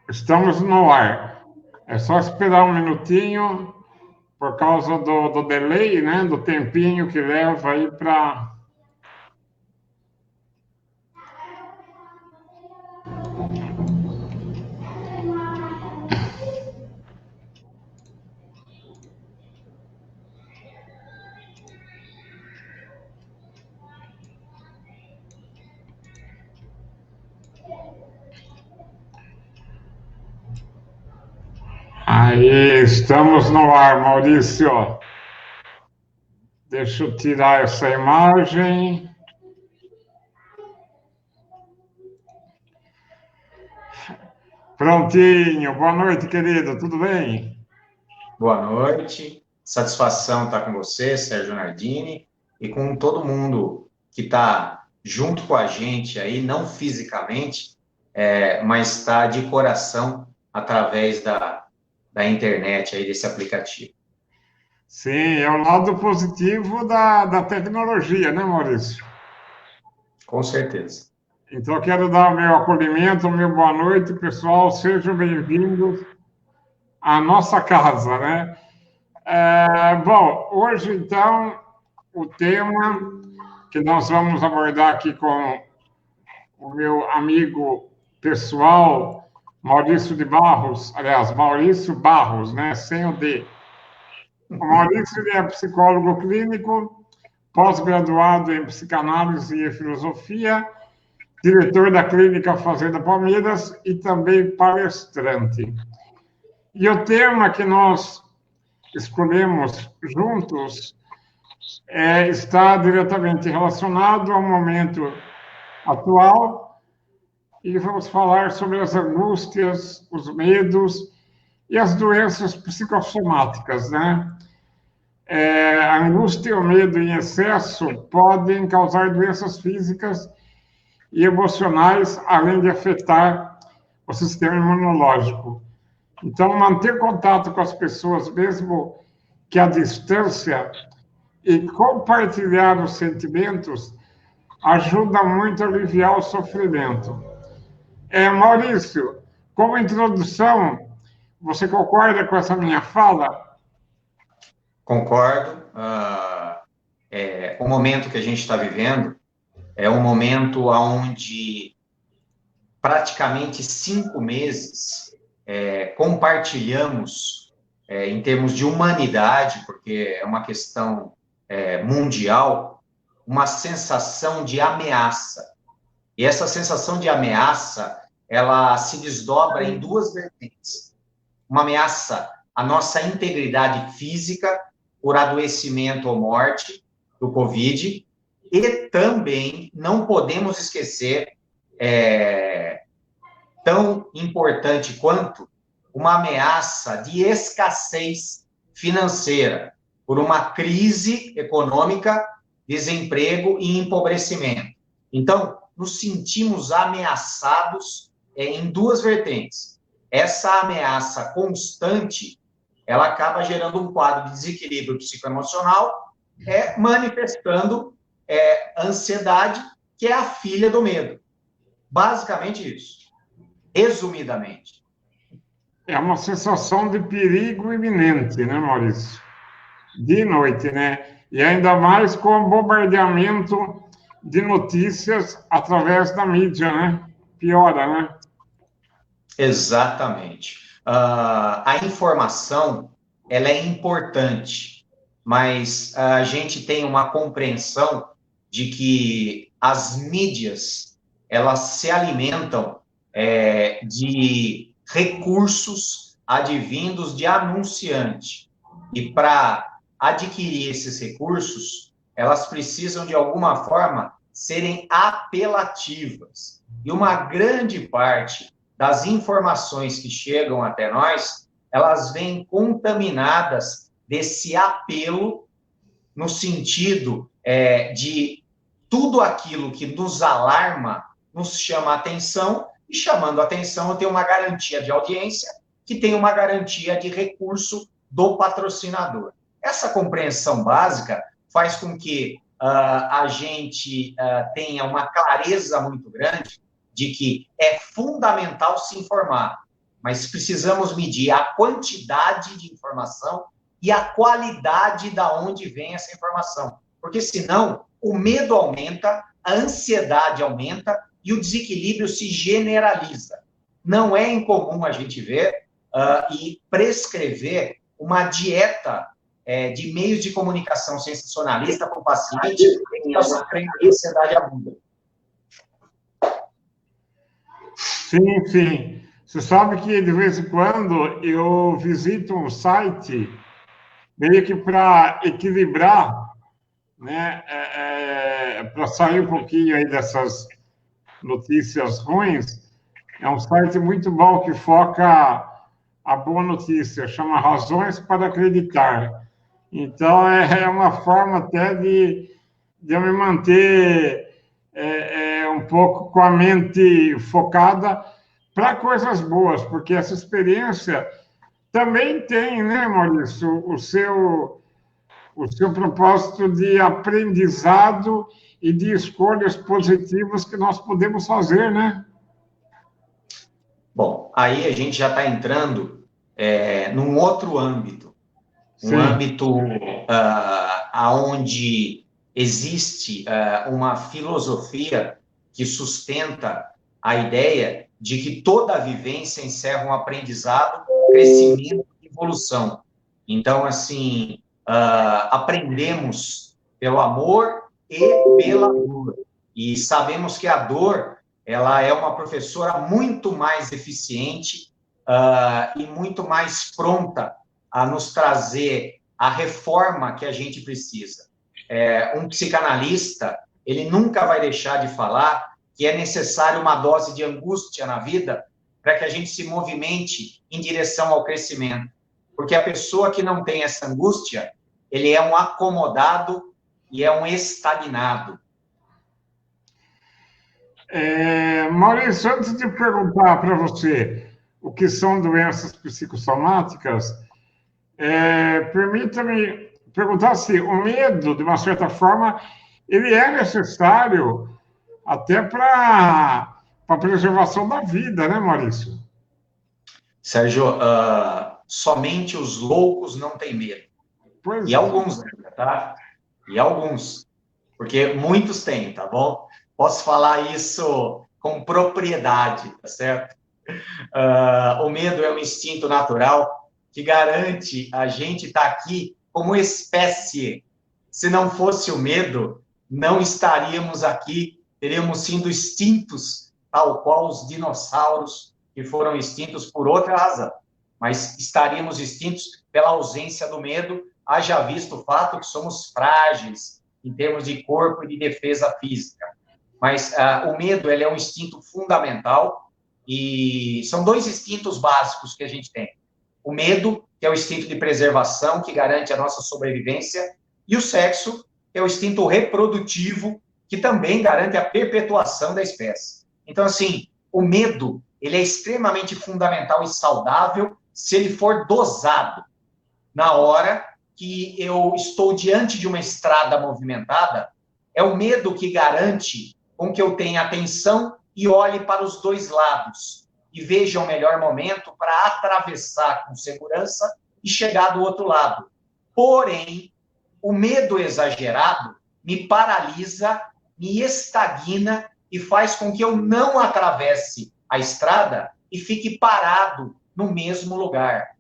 Estamos no ar. É só esperar um minutinho, por causa do delay, né? Do tempinho que leva aí para. Aí, estamos no ar, Maurício. Deixa eu tirar essa imagem. Prontinho. Boa noite, querido. Tudo bem? Boa noite, satisfação estar com você, Sérgio Nardini, e com todo mundo que está junto com a gente aí, não fisicamente, mas está de coração através da internet aí, desse aplicativo. Sim, é o lado positivo da tecnologia, né, Maurício? Com certeza. Então, eu quero dar o meu acolhimento, o meu boa noite, pessoal. Sejam bem-vindos à nossa casa, né? Bom, hoje, então, o tema que nós vamos abordar aqui com o meu amigo pessoal, Maurício de Barros, aliás, Maurício Barros, né? Sem o D. O Maurício ele é psicólogo clínico, pós-graduado em psicanálise e filosofia, diretor da Clínica Fazenda Palmeiras e também palestrante. E o tema que nós escolhemos juntos está diretamente relacionado ao momento atual e vamos falar sobre as angústias, os medos e as doenças psicossomáticas, né? A angústia e o medo em excesso podem causar doenças físicas e emocionais, além de afetar o sistema imunológico. Então, manter contato com as pessoas, mesmo que à distância, e compartilhar os sentimentos, ajuda muito a aliviar o sofrimento. Maurício, como introdução, você concorda com essa minha fala? Concordo. O momento que a gente está vivendo é um momento onde praticamente 5 meses compartilhamos em termos de humanidade, porque é uma questão mundial, uma sensação de ameaça. E essa sensação de ameaça, ela se desdobra em duas vertentes. Uma ameaça à nossa integridade física por adoecimento ou morte do Covid, e também não podemos esquecer, tão importante quanto, uma ameaça de escassez financeira por uma crise econômica, desemprego e empobrecimento. Então, nos sentimos ameaçados em duas vertentes. Essa ameaça constante, ela acaba gerando um quadro de desequilíbrio psicoemocional, manifestando ansiedade, que é a filha do medo. Basicamente isso. Resumidamente. É uma sensação de perigo iminente, né, Maurício? De noite, né? E ainda mais com o bombardeamento de notícias através da mídia, né? Piora, né? Exatamente. A informação, ela é importante, mas a gente tem uma compreensão de que as mídias, elas se alimentam de recursos advindos de anunciante. E para adquirir esses recursos, elas precisam, de alguma forma, serem apelativas. E uma grande parte das informações que chegam até nós, elas vêm contaminadas desse apelo, no sentido de tudo aquilo que nos alarma, nos chama a atenção, e chamando a atenção, eu tenho uma garantia de audiência, que tem uma garantia de recurso do patrocinador. Essa compreensão básica faz com que a gente tenha uma clareza muito grande de que é fundamental se informar, mas precisamos medir a quantidade de informação e a qualidade da onde vem essa informação. Porque senão o medo aumenta, a ansiedade aumenta e o desequilíbrio se generaliza. Não é incomum a gente ver e prescrever uma dieta de meios de comunicação sensacionalista para o paciente que está sofrendo de ansiedade aguda. Sim, sim. Você sabe que, de vez em quando, eu visito um site meio que para equilibrar, né, para sair um pouquinho aí dessas notícias ruins. É um site muito bom que foca a boa notícia, chama Razões para Acreditar. Então, é uma forma até de eu me manter um pouco com a mente focada para coisas boas, porque essa experiência também tem, né, Maurício, o seu propósito de aprendizado e de escolhas positivas que nós podemos fazer, né? Bom, aí a gente já está entrando num outro âmbito, Sim. Um âmbito onde existe uma filosofia que sustenta a ideia de que toda vivência encerra um aprendizado, crescimento e evolução. Então, assim, aprendemos pelo amor e pela dor. E sabemos que a dor, ela é uma professora muito mais eficiente e muito mais pronta a nos trazer a reforma que a gente precisa. Um psicanalista, ele nunca vai deixar de falar que é necessário uma dose de angústia na vida para que a gente se movimente em direção ao crescimento. Porque a pessoa que não tem essa angústia, ele é um acomodado e é um estagnado. Maurício, antes de perguntar para você o que são doenças psicossomáticas, permita-me perguntar se o medo, de uma certa forma, ele é necessário até para a preservação da vida, né, Maurício? Sérgio, somente os loucos não têm medo. Pois e alguns, tá? E alguns. Porque muitos têm, tá bom? Posso falar isso com propriedade, tá certo? O medo é um instinto natural que garante a gente estar aqui como espécie. Se não fosse o medo, não estaríamos aqui, teríamos sido extintos, tal qual os dinossauros que foram extintos por outra razão. Mas estaríamos extintos pela ausência do medo, haja visto o fato que somos frágeis em termos de corpo e de defesa física. Mas o medo, ele é um instinto fundamental e são dois instintos básicos que a gente tem. O medo, que é o instinto de preservação, que garante a nossa sobrevivência, e o sexo, que é o instinto reprodutivo, que também garante a perpetuação da espécie. Então, assim, o medo, ele é extremamente fundamental e saudável se ele for dosado. Na hora que eu estou diante de uma estrada movimentada, é o medo que garante com que eu tenha atenção e olhe para os dois lados e veja o melhor momento para atravessar com segurança e chegar do outro lado. Porém, o medo exagerado me paralisa, me estagna e faz com que eu não atravesse a estrada e fique parado no mesmo lugar.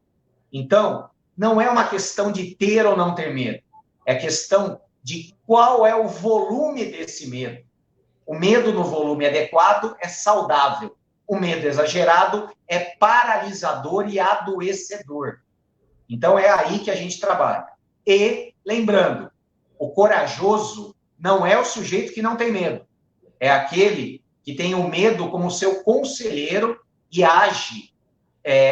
Então, não é uma questão de ter ou não ter medo, é questão de qual é o volume desse medo. O medo no volume adequado é saudável. O medo exagerado é paralisador e adoecedor. Então, é aí que a gente trabalha. E, lembrando, o corajoso não é o sujeito que não tem medo. É aquele que tem o medo como seu conselheiro e age,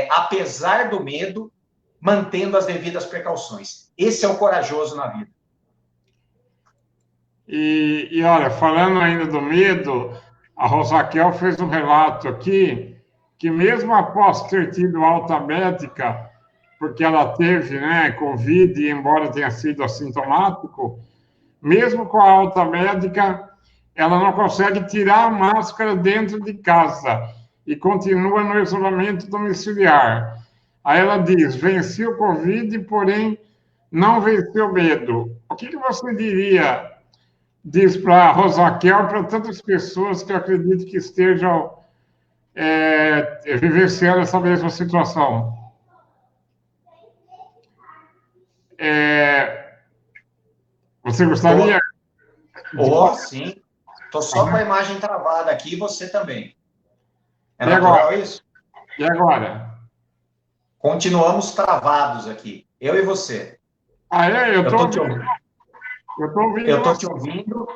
apesar do medo, mantendo as devidas precauções. Esse é o corajoso na vida. E olha, falando ainda do medo, a Rosaquel fez um relato aqui que mesmo após ter tido alta médica, porque ela teve, né, Covid, embora tenha sido assintomático, mesmo com a alta médica, ela não consegue tirar a máscara dentro de casa. e continua no isolamento domiciliar. Aí ela diz: venci o Covid, porém não venci o medo. O que você diria, diz para a Rosaquel, para tantas pessoas que eu acredito que estejam vivenciando essa mesma situação? Você gostaria? Sim. Estou só com a imagem travada aqui, você também. É natural isso? E agora? Continuamos travados aqui, eu e você. Eu estou te ouvindo.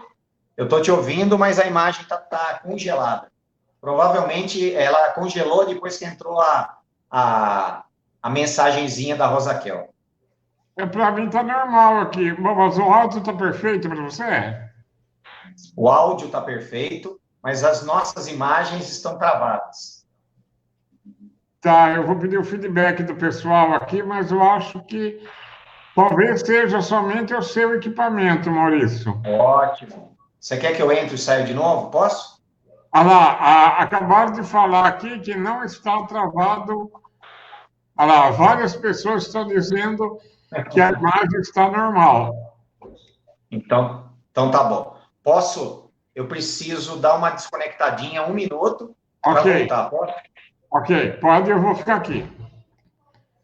Eu estou te ouvindo, mas a imagem está congelada. Provavelmente ela congelou depois que entrou a mensagenzinha da Rosaquel. Para mim está normal aqui, mas o áudio está perfeito para você? O áudio está perfeito, mas as nossas imagens estão travadas. Tá, eu vou pedir o feedback do pessoal aqui, mas eu acho que talvez seja somente o seu equipamento, Maurício. Ótimo. Você quer que eu entre e saia de novo? Posso? Olha lá, acabaram de falar aqui que não está travado. Olha lá, várias pessoas estão dizendo que a imagem está normal. Então tá bom. Posso? Eu preciso dar uma desconectadinha, 1 minuto, para voltar. Pode? Ok, pode, eu vou ficar aqui.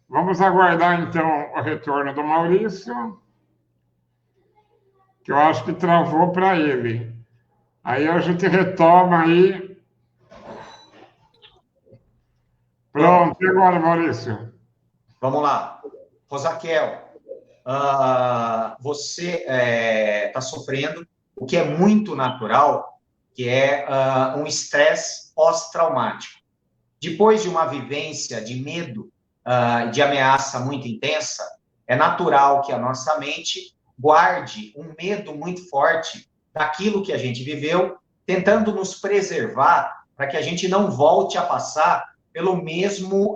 Vamos aguardar, então, o retorno do Maurício, que eu acho que travou para ele. Aí a gente retoma aí. Pronto, e agora, Maurício? Vamos lá. Rosaquel, você está sofrendo o que é muito natural, que é um estresse pós-traumático. Depois de uma vivência de medo, de ameaça muito intensa, é natural que a nossa mente guarde um medo muito forte daquilo que a gente viveu, tentando nos preservar para que a gente não volte a passar pelo mesmo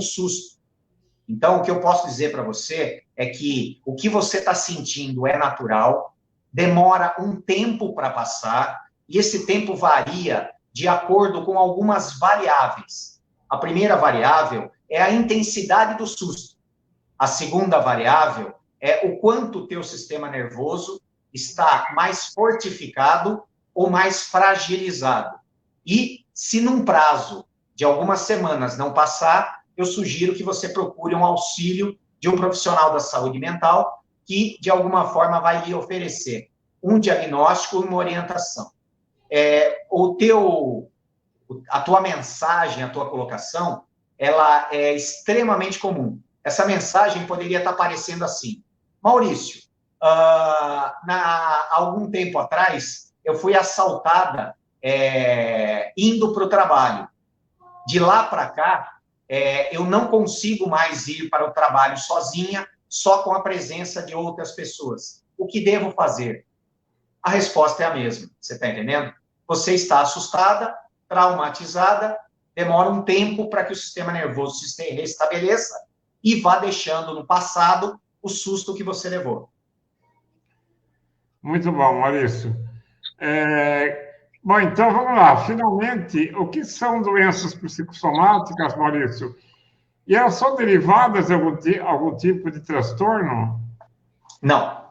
susto. Então, o que eu posso dizer para você é que o que você está sentindo é natural, demora um tempo para passar, e esse tempo varia de acordo com algumas variáveis. A primeira variável é a intensidade do susto. A segunda variável é o quanto o teu sistema nervoso está mais fortificado ou mais fragilizado. E se num prazo de algumas semanas não passar, eu sugiro que você procure um auxílio de um profissional da saúde mental que, de alguma forma, vai lhe oferecer um diagnóstico e uma orientação. A tua mensagem, a tua colocação, ela é extremamente comum. Essa mensagem poderia estar aparecendo assim: Maurício, há algum tempo atrás, eu fui assaltada indo para o trabalho. De lá para cá, eu não consigo mais ir para o trabalho sozinha, só com a presença de outras pessoas. O que devo fazer? A resposta é a mesma, você está entendendo? Você está assustada, traumatizada, demora um tempo para que o sistema nervoso se restabeleça e vá deixando no passado o susto que você levou. Muito bom, Maurício. Bom, então vamos lá. Finalmente, o que são doenças psicossomáticas, Maurício? E elas são derivadas de algum tipo de transtorno? Não.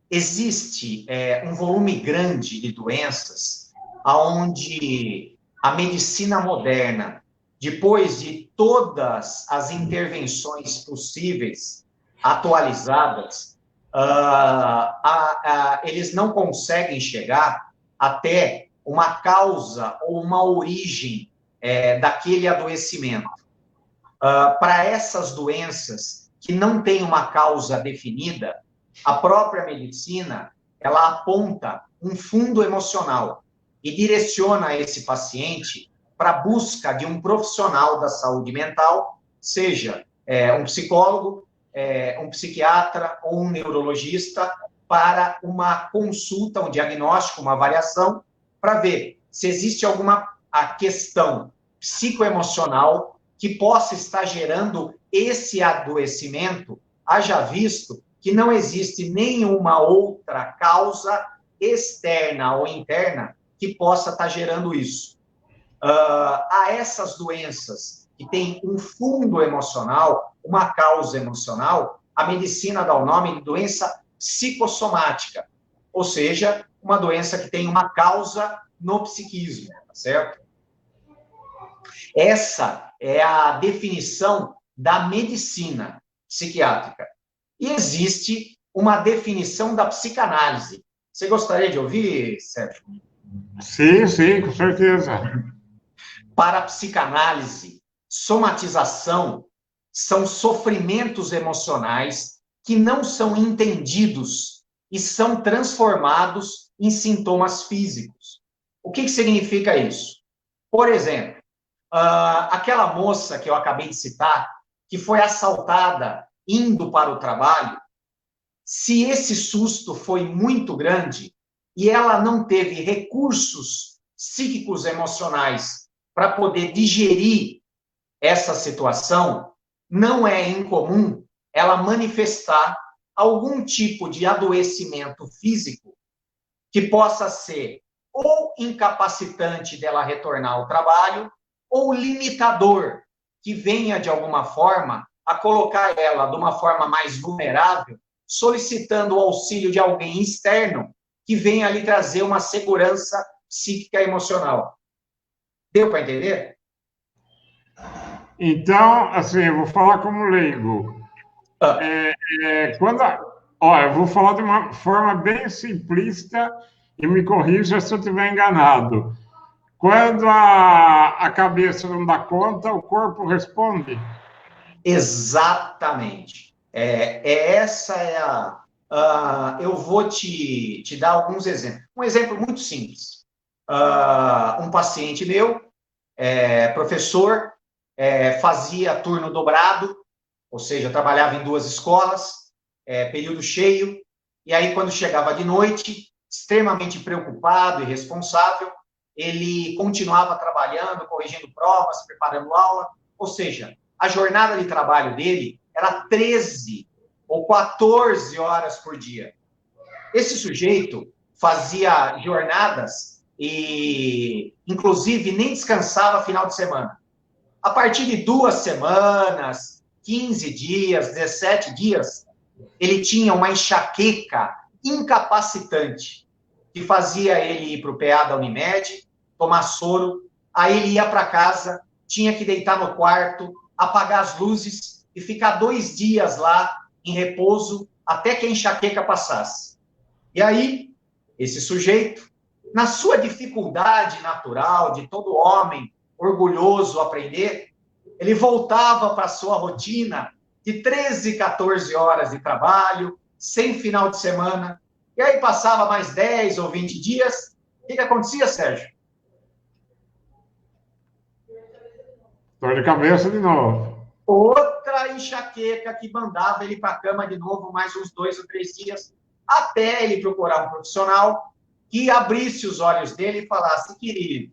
Existe um volume grande de doenças onde a medicina moderna, depois de todas as intervenções possíveis, atualizadas, eles não conseguem chegar até uma causa ou uma origem daquele adoecimento. Para essas doenças que não têm uma causa definida, a própria medicina, ela aponta um fundo emocional e direciona esse paciente para a busca de um profissional da saúde mental, seja um psicólogo, um psiquiatra ou um neurologista, para uma consulta, um diagnóstico, uma avaliação, para ver se existe alguma questão psicoemocional que possa estar gerando esse adoecimento, haja visto que não existe nenhuma outra causa externa ou interna que possa estar gerando isso. A essas doenças que têm um fundo emocional, uma causa emocional, a medicina dá o nome de doença psicossomática, ou seja, uma doença que tem uma causa no psiquismo, tá certo? Essa é a definição da medicina psiquiátrica. E existe uma definição da psicanálise. Você gostaria de ouvir, Sérgio? Sim, com certeza. Para a psicanálise, somatização são sofrimentos emocionais que não são entendidos e são transformados em sintomas físicos. O que significa isso? Por exemplo, aquela moça que eu acabei de citar, que foi assaltada indo para o trabalho, se esse susto foi muito grande e ela não teve recursos psíquicos emocionais para poder digerir essa situação, não é incomum ela manifestar algum tipo de adoecimento físico que possa ser ou incapacitante dela retornar ao trabalho, ou limitador, que venha, de alguma forma, a colocar ela de uma forma mais vulnerável, solicitando o auxílio de alguém externo que venha lhe trazer uma segurança psíquica e emocional. Deu para entender? Então, assim, eu vou falar como leigo. Eu vou falar de uma forma bem simplista e me corrija se eu estiver enganado. Quando a cabeça não dá conta, o corpo responde? Exatamente. Essa é eu vou te dar alguns exemplos. Um exemplo muito simples. Um paciente meu, professor, fazia turno dobrado, ou seja, trabalhava em 2 escolas, período cheio, e aí quando chegava de noite, extremamente preocupado e responsável, ele continuava trabalhando, corrigindo provas, preparando aula, ou seja, a jornada de trabalho dele era 13 ou 14 horas por dia. Esse sujeito fazia jornadas e, inclusive, nem descansava final de semana. A partir de 2 semanas, 15 dias, 17 dias, ele tinha uma enxaqueca incapacitante que fazia ele ir para o PA da Unimed, tomar soro, aí ele ia para casa, tinha que deitar no quarto, apagar as luzes e ficar 2 dias lá em repouso até que a enxaqueca passasse. E aí, esse sujeito, na sua dificuldade natural de todo homem orgulhoso aprender, ele voltava para a sua rotina de 13, 14 horas de trabalho, sem final de semana, e aí passava mais 10 ou 20 dias, o que acontecia, Sérgio? Dor de cabeça de novo. Outra enxaqueca que mandava ele para a cama de novo mais uns 2 ou 3 dias, até ele procurar um profissional que abrisse os olhos dele e falasse: querido,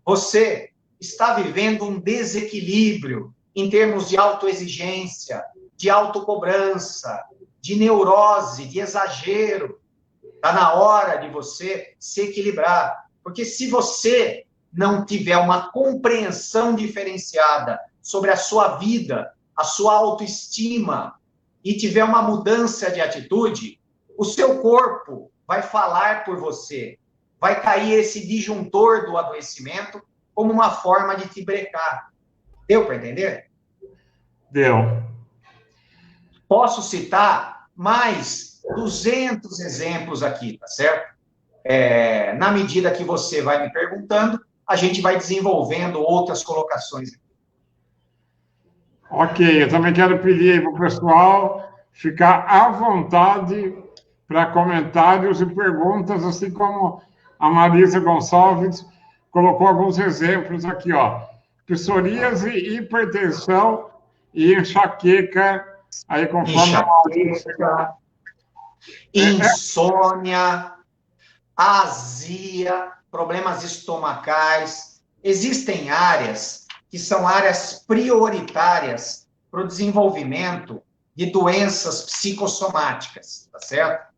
você está vivendo um desequilíbrio em termos de autoexigência, de autocobrança, de neurose, de exagero. Está na hora de você se equilibrar. Porque se você não tiver uma compreensão diferenciada sobre a sua vida, a sua autoestima, e tiver uma mudança de atitude, o seu corpo vai falar por você. Vai cair esse disjuntor do adoecimento como uma forma de te brecar. Deu para entender? Deu. Posso citar mais 200 exemplos aqui, tá certo? Na medida que você vai me perguntando, a gente vai desenvolvendo outras colocações. Ok, eu também quero pedir aí para o pessoal ficar à vontade para comentários e perguntas, assim como a Marisa Gonçalves colocou alguns exemplos aqui, ó. Psoríase, hipertensão e enxaqueca, aí conforme a Marisa... Insônia, azia, problemas estomacais. Existem áreas que são áreas prioritárias para o desenvolvimento de doenças psicossomáticas, tá certo?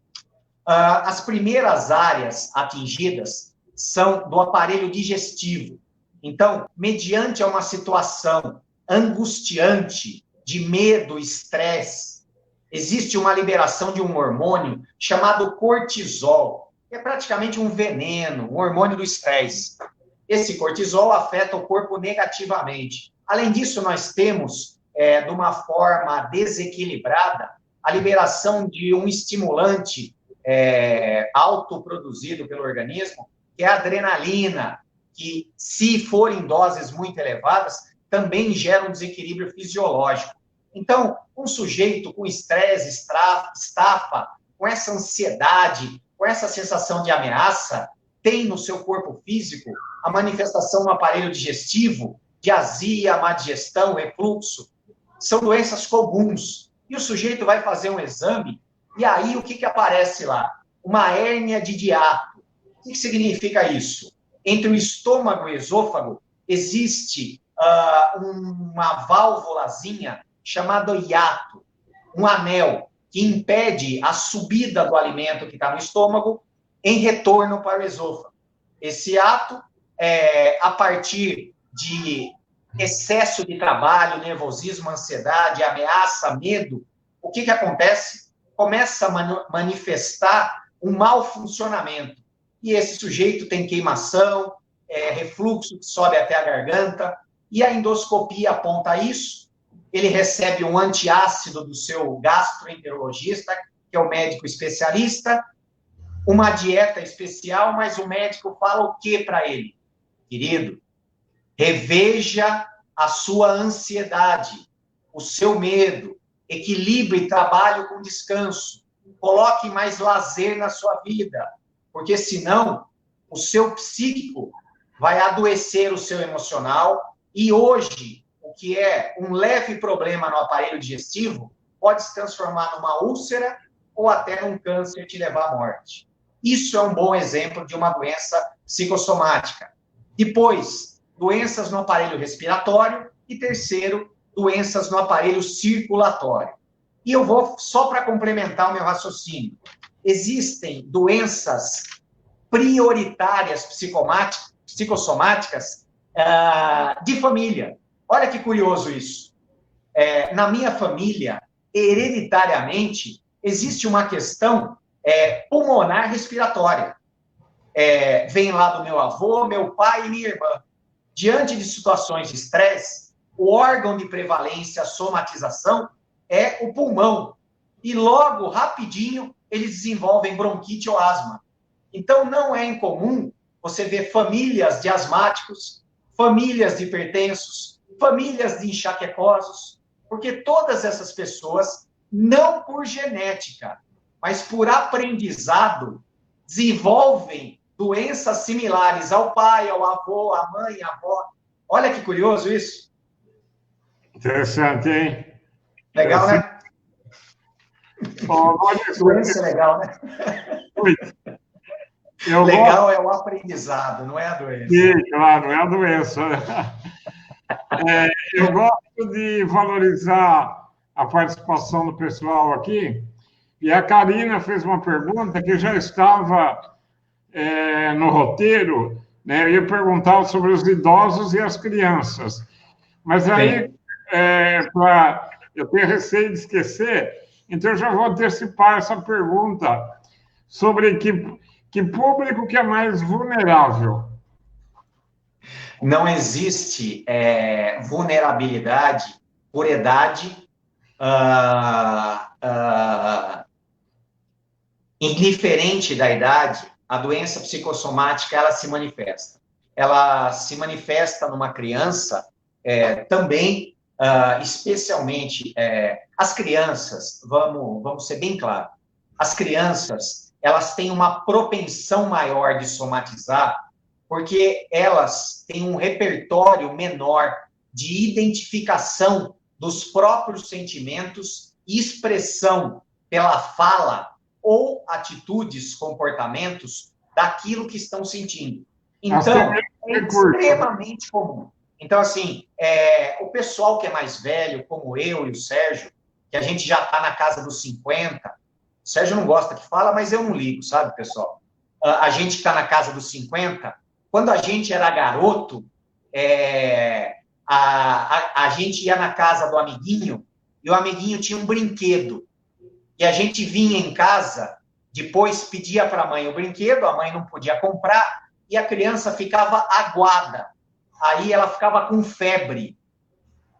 As primeiras áreas atingidas são do aparelho digestivo. Então, mediante uma situação angustiante, de medo, estresse, existe uma liberação de um hormônio chamado cortisol, que é praticamente um veneno, um hormônio do estresse. Esse cortisol afeta o corpo negativamente. Além disso, nós temos, de uma forma desequilibrada, a liberação de um estimulante autoproduzido pelo organismo, que é a adrenalina, que, se for em doses muito elevadas, também gera um desequilíbrio fisiológico. Então, um sujeito com estresse, estafa, com essa ansiedade, com essa sensação de ameaça, tem no seu corpo físico a manifestação no aparelho digestivo de azia, má digestão, refluxo. São doenças comuns. E o sujeito vai fazer um exame, e aí o que aparece lá? Uma hérnia de hiato. O que significa isso? Entre o estômago e o esôfago existe uma válvulazinha chamada hiato, um anel que impede a subida do alimento que está no estômago em retorno para o esôfago. Esse hiato, a partir de excesso de trabalho, nervosismo, ansiedade, ameaça, medo, o que acontece? Começa a manifestar um mau funcionamento. E esse sujeito tem queimação, refluxo que sobe até a garganta, e a endoscopia aponta isso. Ele recebe um antiácido do seu gastroenterologista, que é o médico especialista, uma dieta especial, mas o médico fala o que para ele? Querido, reveja a sua ansiedade, o seu medo, equilibre trabalho com descanso, coloque mais lazer na sua vida, porque senão o seu psíquico vai adoecer o seu emocional, e hoje, o que é um leve problema no aparelho digestivo pode se transformar numa úlcera ou até num câncer e te levar à morte. Isso é um bom exemplo de uma doença psicossomática. Depois, doenças no aparelho respiratório, e terceiro, doenças no aparelho circulatório. E eu vou, só para complementar o meu raciocínio, existem doenças prioritárias psicossomáticas de família. Olha que curioso isso. Na minha família, hereditariamente, existe uma questão pulmonar respiratória. Vem lá do meu avô, meu pai e minha irmã. Diante de situações de estresse, o órgão de prevalência, a somatização, é o pulmão. E logo, rapidinho, eles desenvolvem bronquite ou asma. Então, não é incomum você ver famílias de asmáticos, famílias de hipertensos, famílias de enxaquecosos, porque todas essas pessoas, não por genética, mas por aprendizado, desenvolvem doenças similares ao pai, ao avô, à mãe, à avó. Olha que curioso isso. Interessante, hein? Legal, né? Doença é legal, né? Legal é o aprendizado, não é a doença. Sim, claro, não é a doença. Eu gosto de valorizar a participação do pessoal aqui, e a Karina fez uma pergunta que já estava no roteiro, né? Eu ia perguntar sobre os idosos e as crianças, mas aí, eu tenho receio de esquecer, então eu já vou antecipar essa pergunta sobre que público que é mais vulnerável. Não existe vulnerabilidade por idade, indiferente da idade. A doença psicossomática, ela se manifesta. Ela se manifesta numa criança também, especialmente as crianças, vamos ser bem claros, as crianças, elas têm uma propensão maior de somatizar, porque elas têm um repertório menor de identificação dos próprios sentimentos e expressão pela fala ou atitudes, comportamentos daquilo que estão sentindo. Então, é extremamente comum. Então, assim, o pessoal que é mais velho, como eu e o Sérgio, que a gente já está na casa dos 50, o Sérgio não gosta que fala, mas eu não ligo, sabe, pessoal? a gente está na casa dos 50, quando a gente era garoto, a gente ia na casa do amiguinho e o amiguinho tinha um brinquedo. E a gente vinha em casa, depois pedia para a mãe o brinquedo, a mãe não podia comprar, e a criança ficava aguada. Aí ela ficava com febre.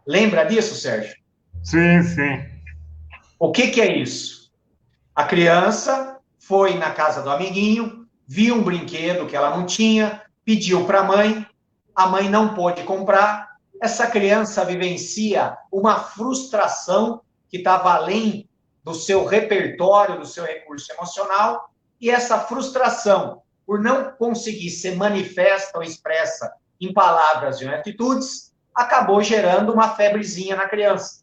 Lembra disso, Sérgio? Sim, sim. O que é isso? A criança foi na casa do amiguinho, viu um brinquedo que ela não tinha, pediu para a mãe não pôde comprar. Essa criança vivencia uma frustração que estava além do seu repertório, do seu recurso emocional, e essa frustração, por não conseguir ser manifesta ou expressa em palavras e em atitudes, acabou gerando uma febrezinha na criança.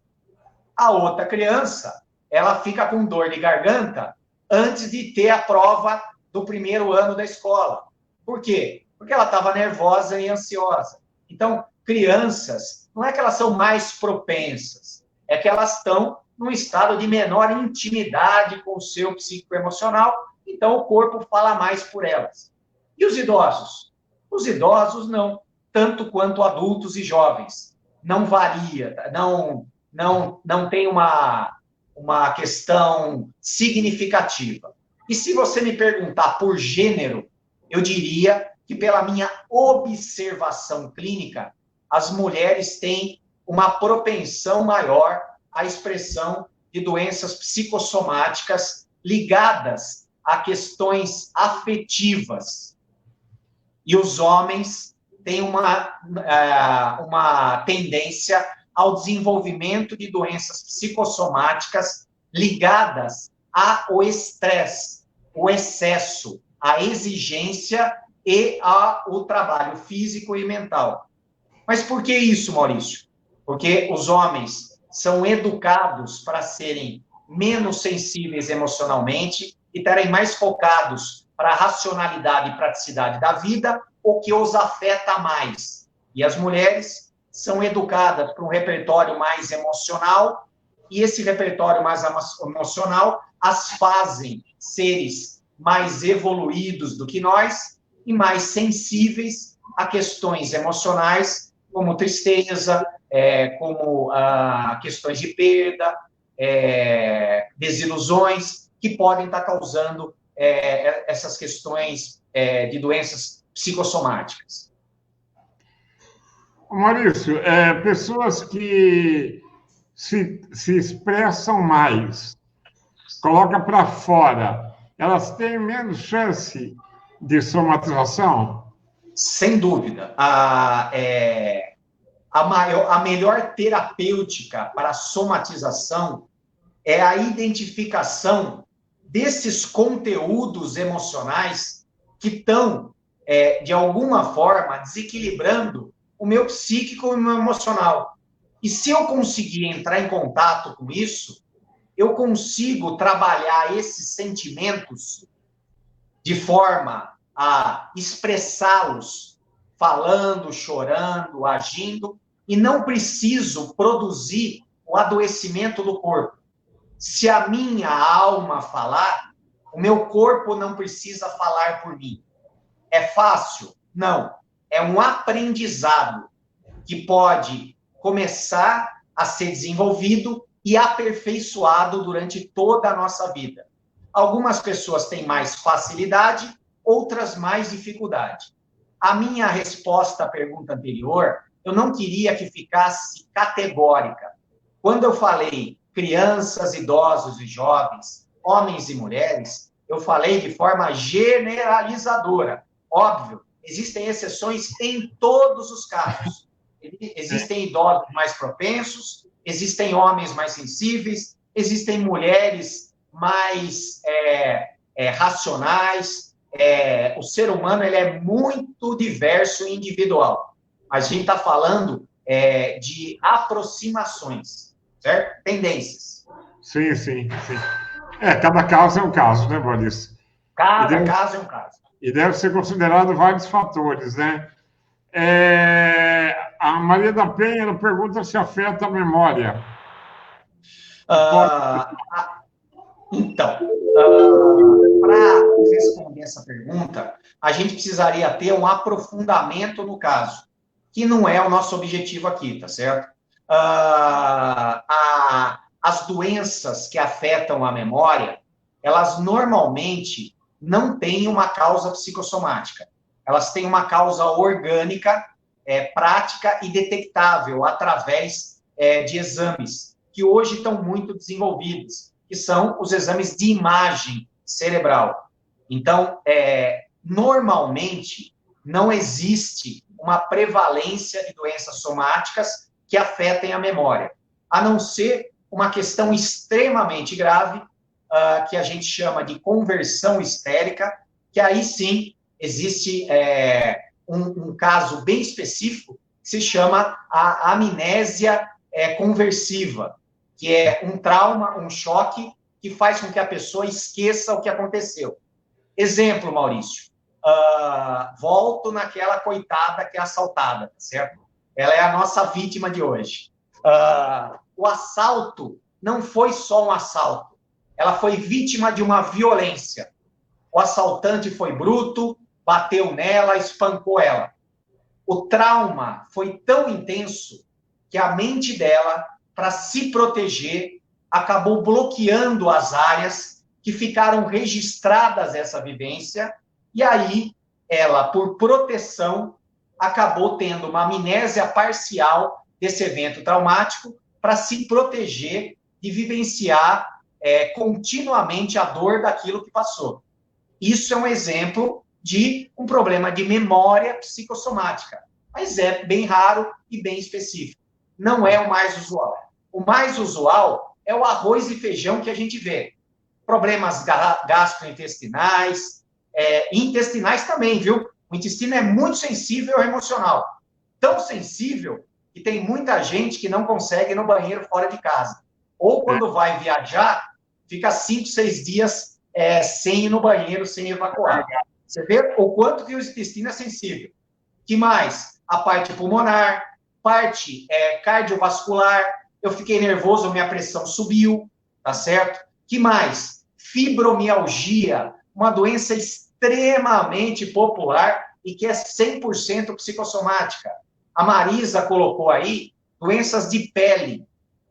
A outra criança, ela fica com dor de garganta antes de ter a prova do primeiro ano da escola. Por quê? Porque ela estava nervosa e ansiosa. Então, crianças, não é que elas são mais propensas, é que elas estão num estado de menor intimidade com o seu psicoemocional, então o corpo fala mais por elas. E os idosos? Os idosos não, tanto quanto adultos e jovens. Não varia, não tem uma questão significativa. E se você me perguntar por gênero, eu diria que, pela minha observação clínica, as mulheres têm uma propensão maior à expressão de doenças psicossomáticas ligadas a questões afetivas. E os homens têm uma tendência ao desenvolvimento de doenças psicossomáticas ligadas ao estresse, o excesso, a exigência e ao trabalho físico e mental. Mas por que isso, Maurício? Porque os homens são educados para serem menos sensíveis emocionalmente e estarem mais focados para a racionalidade e praticidade da vida, o que os afeta mais. E as mulheres são educadas para um repertório mais emocional, e esse repertório mais emocional as fazem seres mais evoluídos do que nós e mais sensíveis a questões emocionais, como tristeza, como questões de perda, desilusões, que podem estar causando essas questões de doenças psicossomáticas. Maurício, pessoas que se expressam mais, coloca para fora, elas têm menos chance de somatização? Sem dúvida. A melhor terapêutica para a somatização é a identificação desses conteúdos emocionais que estão, de alguma forma, desequilibrando o meu psíquico e o meu emocional. E se eu conseguir entrar em contato com isso, eu consigo trabalhar esses sentimentos de forma a expressá-los, falando, chorando, agindo, e não preciso produzir o adoecimento do corpo. Se a minha alma falar, o meu corpo não precisa falar por mim. É fácil? Não. É um aprendizado que pode começar a ser desenvolvido e aperfeiçoado durante toda a nossa vida. Algumas pessoas têm mais facilidade, outras mais dificuldade. A minha resposta à pergunta anterior, eu não queria que ficasse categórica. Quando eu falei crianças, idosos e jovens, homens e mulheres, eu falei de forma generalizadora. Óbvio, existem exceções em todos os casos. Existem idosos mais propensos, existem homens mais sensíveis, existem mulheres mais racionais. O ser humano ele é muito diverso e individual. Mas a gente está falando de aproximações, certo? Tendências. Sim, sim, sim. Cada caso é um caso, né, Maurício? Cada caso é um caso. E deve ser considerado vários fatores, né? A Maria da Penha ela pergunta se afeta a memória. Então, para responder essa pergunta, a gente precisaria ter um aprofundamento no caso, que não é o nosso objetivo aqui, tá certo? As doenças que afetam a memória, elas normalmente não têm uma causa psicossomática. Elas têm uma causa orgânica, prática e detectável através de exames, que hoje estão muito desenvolvidos, que são os exames de imagem cerebral. Então, normalmente, não existe uma prevalência de doenças somáticas que afetem a memória, a não ser uma questão extremamente grave, que a gente chama de conversão histérica, que aí sim existe um caso bem específico, que se chama a amnésia conversiva, que é um trauma, um choque, que faz com que a pessoa esqueça o que aconteceu. Exemplo, Maurício, volto naquela coitada que é assaltada, certo? Ela é a nossa vítima de hoje. O assalto não foi só um assalto, ela foi vítima de uma violência. O assaltante foi bruto, bateu nela, espancou ela. O trauma foi tão intenso que a mente dela, para se proteger, acabou bloqueando as áreas que ficaram registradas essa vivência, e aí ela, por proteção, acabou tendo uma amnésia parcial desse evento traumático para se proteger e vivenciar continuamente a dor daquilo que passou. Isso é um exemplo de um problema de memória psicossomática, mas é bem raro e bem específico. Não é o mais usual. O mais usual é o arroz e feijão que a gente vê. Problemas gastrointestinais, intestinais também, viu? O intestino é muito sensível ao emocional. Tão sensível que tem muita gente que não consegue ir no banheiro fora de casa. Ou quando vai viajar, fica 5, 6 dias sem ir no banheiro, sem evacuar. Você vê o quanto que o intestino é sensível. Que mais? A parte pulmonar, parte cardiovascular. Eu fiquei nervoso, minha pressão subiu, tá certo? Que mais? Fibromialgia, uma doença extremamente popular e que é 100% psicossomática. A Marisa colocou aí doenças de pele.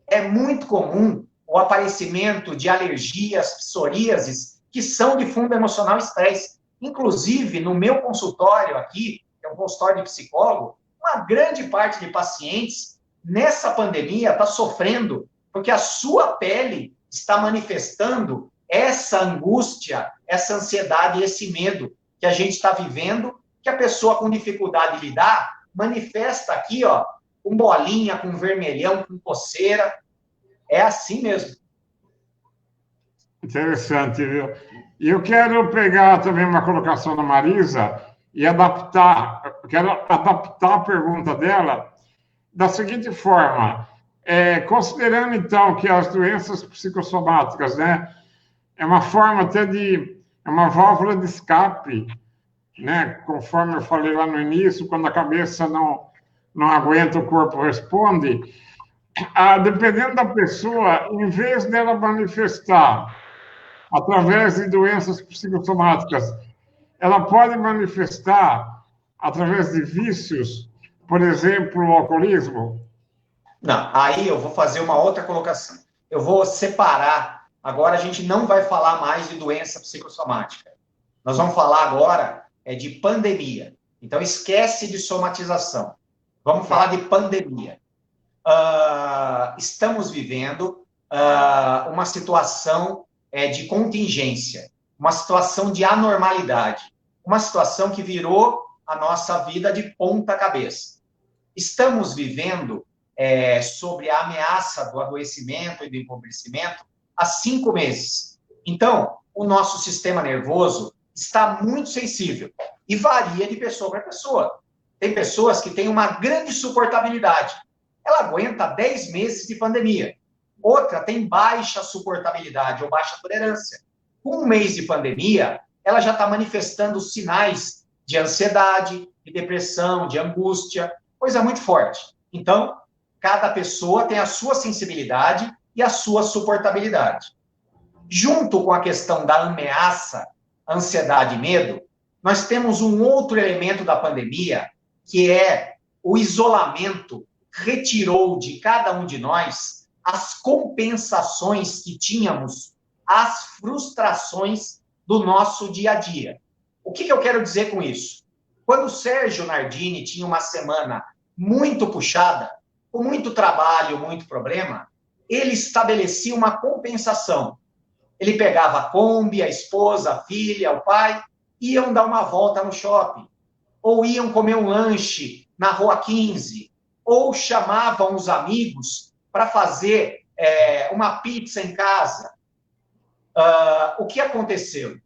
É muito comum o aparecimento de alergias, psoríases, que são de fundo emocional e estresse. Inclusive, no meu consultório aqui, que é um consultório de psicólogo, uma grande parte de pacientes, nessa pandemia, está sofrendo porque a sua pele está manifestando essa angústia, essa ansiedade, esse medo que a gente está vivendo, que a pessoa com dificuldade de lidar, manifesta aqui, ó, com bolinha, com vermelhão, com coceira. É assim mesmo. Interessante, viu? E eu quero pegar também uma colocação da Marisa e quero adaptar a pergunta dela da seguinte forma, considerando então que as doenças psicossomáticas, né, é uma forma até é uma válvula de escape, né, conforme eu falei lá no início, quando a cabeça não aguenta, o corpo responde. Dependendo da pessoa, em vez dela manifestar através de doenças psicossomáticas, ela pode manifestar através de vícios, por exemplo, o alcoolismo? Não, aí eu vou fazer uma outra colocação. Eu vou separar. Agora a gente não vai falar mais de doença psicossomática. Nós vamos falar agora de pandemia. Então esquece de somatização. Vamos falar de pandemia. Estamos vivendo uma situação de contingência, uma situação de anormalidade, uma situação que virou a nossa vida de ponta cabeça. Estamos vivendo sobre a ameaça do adoecimento e do empobrecimento há 5 meses. Então, o nosso sistema nervoso está muito sensível e varia de pessoa para pessoa. Tem pessoas que têm uma grande suportabilidade. Ela aguenta 10 meses de pandemia. Outra tem baixa suportabilidade ou baixa tolerância. Com 1 mês de pandemia, ela já está manifestando sinais de ansiedade, de depressão, de angústia, coisa muito forte. Então, cada pessoa tem a sua sensibilidade e a sua suportabilidade. Junto com a questão da ameaça, ansiedade e medo, nós temos um outro elemento da pandemia, que é o isolamento retirou de cada um de nós as compensações que tínhamos, as frustrações do nosso dia a dia. O que eu quero dizer com isso? Quando o Sérgio Nardini tinha uma semana muito puxada, com muito trabalho, muito problema, ele estabelecia uma compensação. Ele pegava a Kombi, a esposa, a filha, o pai, iam dar uma volta no shopping, ou iam comer um lanche na Rua 15, ou chamavam os amigos para fazer uma pizza em casa. O que aconteceu?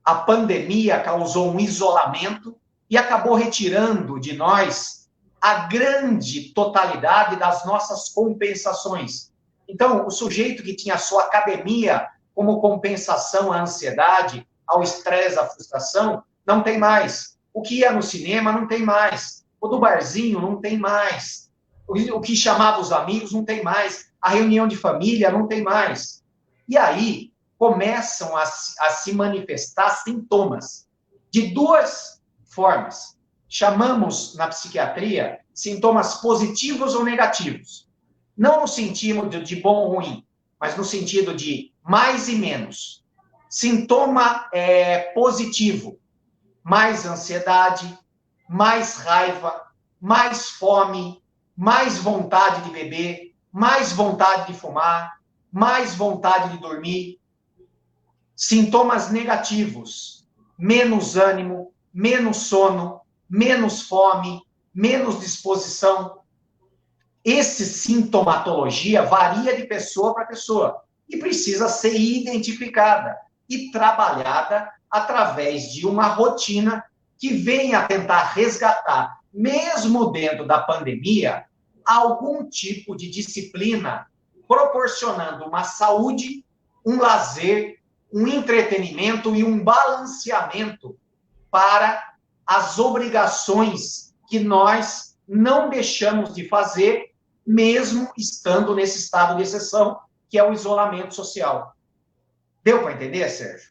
A pandemia causou um isolamento e acabou retirando de nós a grande totalidade das nossas compensações. Então, o sujeito que tinha a sua academia como compensação à ansiedade, ao estresse, à frustração, não tem mais. O que ia no cinema não tem mais. O do barzinho não tem mais. O que chamava os amigos não tem mais. A reunião de família não tem mais. E aí começam a se manifestar sintomas de duas formas. Chamamos na psiquiatria sintomas positivos ou negativos. Não no sentido de bom ou ruim, mas no sentido de mais e menos. Sintoma positivo: mais ansiedade, mais raiva, mais fome, mais vontade de beber, mais vontade de fumar, mais vontade de dormir. Sintomas negativos: menos ânimo, menos sono, menos fome, menos disposição. Essa sintomatologia varia de pessoa para pessoa e precisa ser identificada e trabalhada através de uma rotina que venha tentar resgatar, mesmo dentro da pandemia, algum tipo de disciplina, proporcionando uma saúde, um lazer, um entretenimento e um balanceamento para as obrigações que nós não deixamos de fazer, mesmo estando nesse estado de exceção, que é o isolamento social. Deu para entender, Sérgio?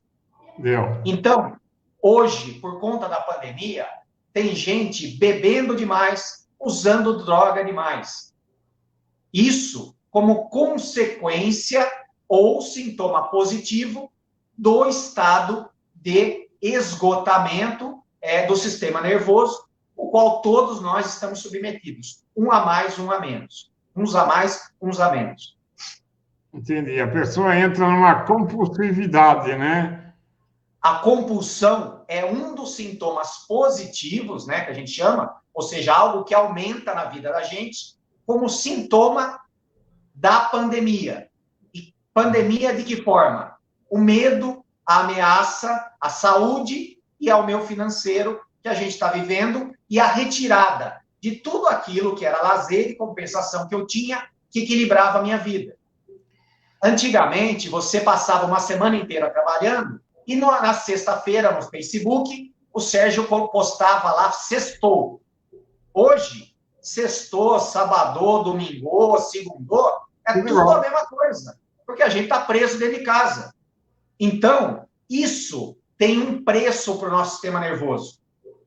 Deu. Então, hoje, por conta da pandemia, tem gente bebendo demais, usando droga demais. Isso como consequência ou sintoma positivo do estado de esgotamento do sistema nervoso, o qual todos nós estamos submetidos. Um a mais, um a menos. Uns a mais, uns a menos. Entendi. A pessoa entra numa compulsividade, né? A compulsão é um dos sintomas positivos, né, que a gente chama, ou seja, algo que aumenta na vida da gente, como sintoma da pandemia. E pandemia de que forma? O medo, a ameaça, a saúde e ao meu financeiro que a gente está vivendo e a retirada de tudo aquilo que era lazer e compensação que eu tinha, que equilibrava a minha vida. Antigamente, você passava uma semana inteira trabalhando e na sexta-feira, no Facebook, o Sérgio postava lá, sextou. Hoje, sextou, sabadou, domingou, segundou, é tudo a mesma coisa, porque a gente está preso dentro de casa. Então, isso tem um preço para o nosso sistema nervoso,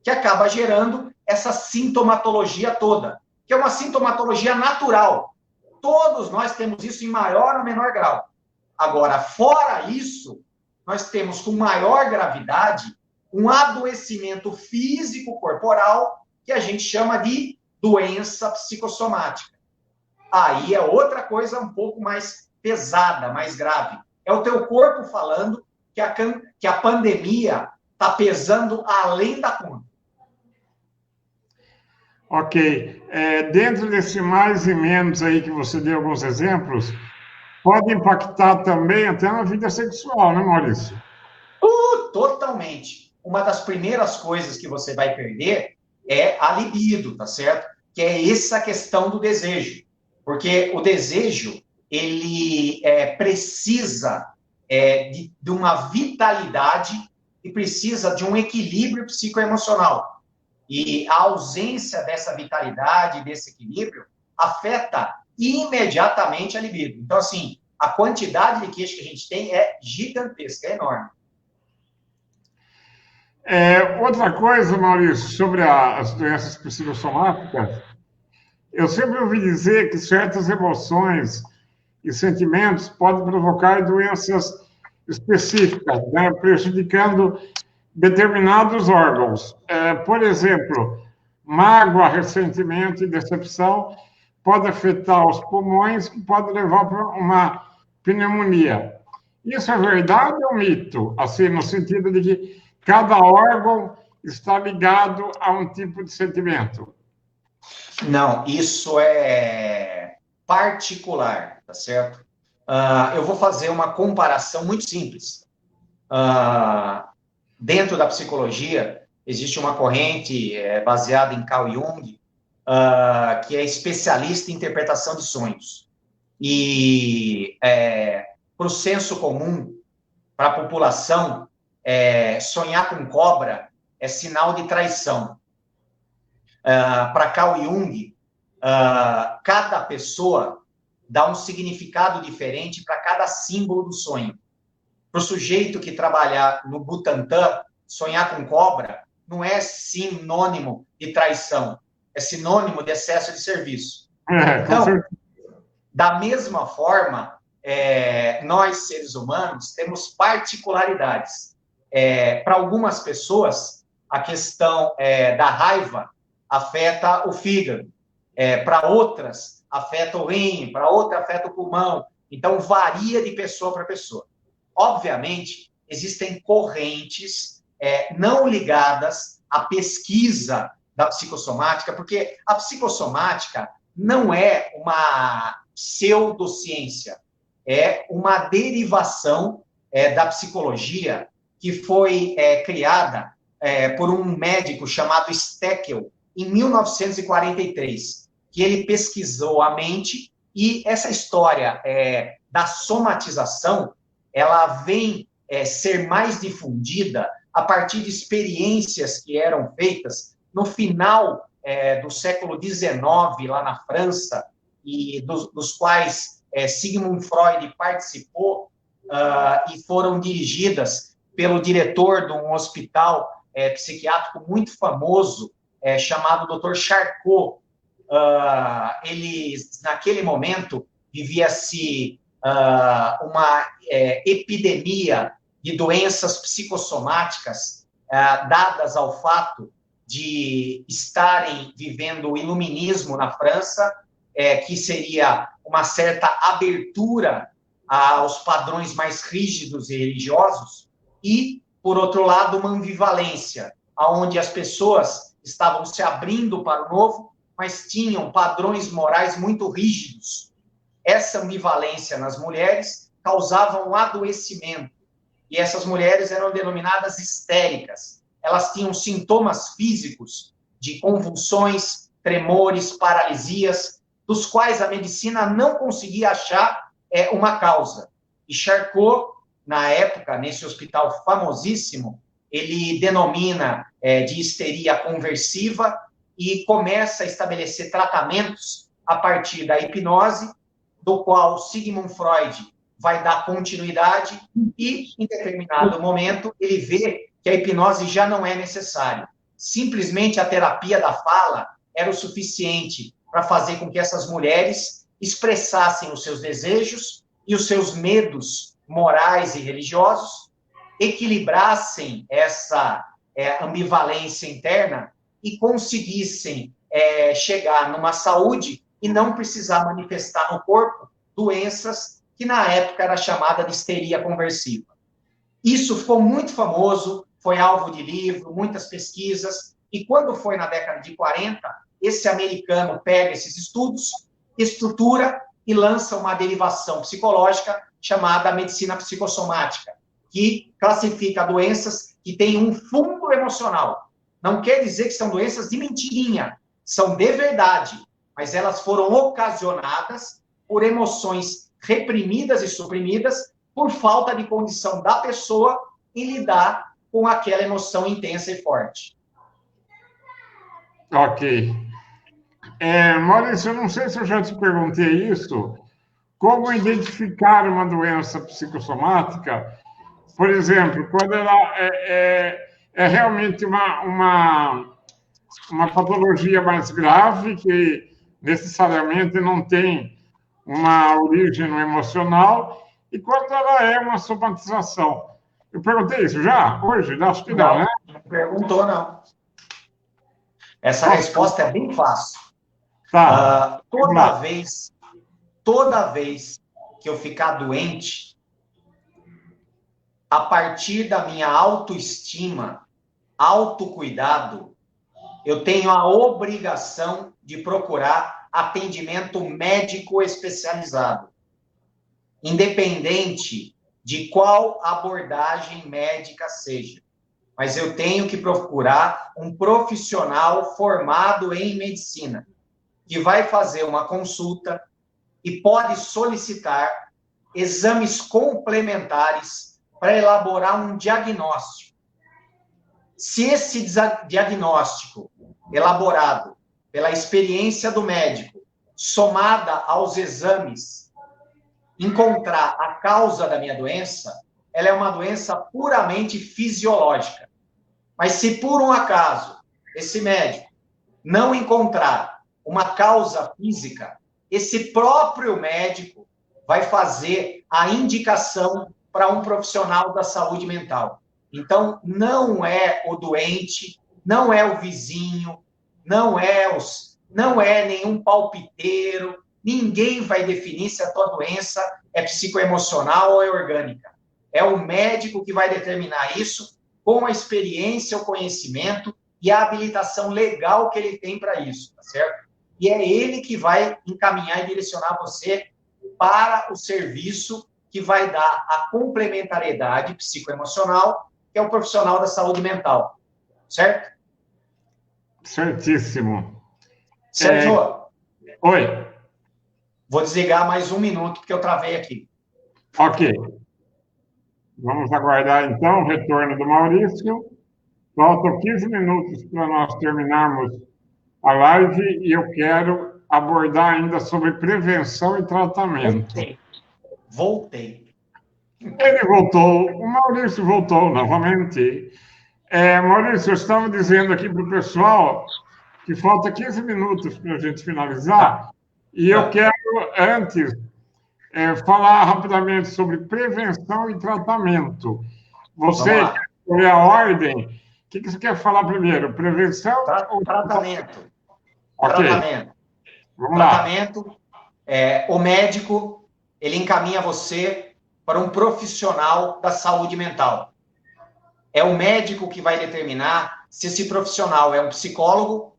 que acaba gerando essa sintomatologia toda, que é uma sintomatologia natural. Todos nós temos isso em maior ou menor grau. Agora, fora isso, nós temos com maior gravidade um adoecimento físico corporal que a gente chama de doença psicossomática. Aí é outra coisa um pouco mais pesada, mais grave. É o teu corpo falando que a pandemia está pesando além da conta. Ok. Dentro desse mais e menos aí que você deu alguns exemplos, pode impactar também até na vida sexual, né, Maurício? Totalmente. Uma das primeiras coisas que você vai perder é a libido, tá certo? Que é essa questão do desejo. Porque o desejo, ele precisa de uma vitalidade e precisa de um equilíbrio psicoemocional. E a ausência dessa vitalidade, desse equilíbrio, afeta imediatamente a libido. Então, assim, a quantidade de queixo que a gente tem é gigantesca, é enorme. Outra coisa, Maurício, sobre as doenças psicossomáticas, eu sempre ouvi dizer que certas emoções e sentimentos podem provocar doenças específicas, né, prejudicando determinados órgãos. Por exemplo, mágoa, ressentimento e decepção pode afetar os pulmões, que pode levar para uma pneumonia. Isso é verdade ou mito? Assim, no sentido de que cada órgão está ligado a um tipo de sentimento. Não, isso é particular, tá certo? Eu vou fazer uma comparação muito simples. Dentro da psicologia, existe uma corrente baseada em Carl Jung, que é especialista em interpretação de sonhos. E, para o senso comum, para a população, sonhar com cobra é sinal de traição. Para Carl Jung, cada pessoa dá um significado diferente para cada símbolo do sonho. Para o sujeito que trabalhar no Butantan, sonhar com cobra não é sinônimo de traição, é sinônimo de excesso de serviço. Então, da mesma forma, nós, seres humanos, temos particularidades. Para algumas pessoas, a questão da raiva afeta o fígado. Para outras, afeta o rim, para outra, afeta o pulmão. Então, varia de pessoa para pessoa. Obviamente, existem correntes não ligadas à pesquisa da psicossomática, porque a psicossomática não é uma pseudociência, é uma derivação da psicologia que foi criada por um médico chamado Steckel em 1943, que ele pesquisou a mente, e essa história da somatização, ela vem ser mais difundida a partir de experiências que eram feitas no final do século XIX, lá na França, e dos quais Sigmund Freud participou, e foram dirigidas pelo diretor de um hospital psiquiátrico muito famoso, chamado Dr. Charcot. Ele, naquele momento, vivia-se uma epidemia de doenças psicossomáticas dadas ao fato de estarem vivendo o iluminismo na França, que seria uma certa abertura aos padrões mais rígidos e religiosos, e, por outro lado, uma ambivalência, onde as pessoas estavam se abrindo para o novo, mas tinham padrões morais muito rígidos. Essa ambivalência nas mulheres causava um adoecimento, e essas mulheres eram denominadas histéricas. Elas tinham sintomas físicos de convulsões, tremores, paralisias, dos quais a medicina não conseguia achar uma causa. E Charcot, na época, nesse hospital famosíssimo, ele denomina de histeria conversiva e começa a estabelecer tratamentos a partir da hipnose, do qual Sigmund Freud vai dar continuidade, e, em determinado momento, ele vê que a hipnose já não é necessária. Simplesmente a terapia da fala era o suficiente para fazer com que essas mulheres expressassem os seus desejos e os seus medos morais e religiosos, equilibrassem essa ambivalência interna e conseguissem chegar numa saúde e não precisar manifestar no corpo doenças que na época era chamada de histeria conversiva. Isso ficou muito famoso, foi alvo de livro, muitas pesquisas, e quando foi na década de 40, esse americano pega esses estudos, estrutura e lança uma derivação psicológica chamada medicina psicossomática, que classifica doenças que têm um fundo emocional. Não quer dizer que são doenças de mentirinha, são de verdade, mas elas foram ocasionadas por emoções reprimidas e suprimidas por falta de condição da pessoa em lidar com aquela emoção intensa e forte. Ok. Maurício, eu não sei se eu já te perguntei isso, como identificar uma doença psicossomática, por exemplo, quando ela é realmente uma patologia mais grave, que necessariamente não tem uma origem no emocional, e quando ela é uma somatização. Eu perguntei isso já? Hoje? Acho que não, né? Não perguntou, não. Essa resposta é bem fácil. Tá. Toda vez que eu ficar doente, a partir da minha autoestima, autocuidado, eu tenho a obrigação de procurar atendimento médico especializado, independente de qual abordagem médica seja. Mas eu tenho que procurar um profissional formado em medicina, que vai fazer uma consulta e pode solicitar exames complementares para elaborar um diagnóstico. Se esse diagnóstico elaborado pela experiência do médico, somada aos exames, encontrar a causa da minha doença, ela é uma doença puramente fisiológica. Mas se por um acaso esse médico não encontrar uma causa física, esse próprio médico vai fazer a indicação para um profissional da saúde mental. Então, não é o doente, não é o vizinho, não é nenhum palpiteiro, ninguém vai definir se a tua doença é psicoemocional ou é orgânica. É o médico que vai determinar isso com a experiência, o conhecimento e a habilitação legal que ele tem para isso, tá certo? E é ele que vai encaminhar e direcionar você para o serviço que vai dar a complementariedade psicoemocional, que é o profissional da saúde mental, certo? Certíssimo. Sérgio, Oi. Vou desligar mais 1 minuto, porque eu travei aqui. Ok. Vamos aguardar, então, o retorno do Maurício. Faltam 15 minutos para nós terminarmos a live e eu quero abordar ainda sobre prevenção e tratamento. Voltei. Ele voltou, o Maurício voltou novamente. Maurício, eu estava dizendo aqui para o pessoal que falta 15 minutos para a gente finalizar, e eu quero, antes, falar rapidamente sobre prevenção e tratamento. Você quer escolher a ordem? O que você quer falar primeiro? Prevenção ou tratamento? Okay. Tratamento. Vamos tratamento, o médico, ele encaminha você para um profissional da saúde mental. É o médico que vai determinar se esse profissional é um psicólogo,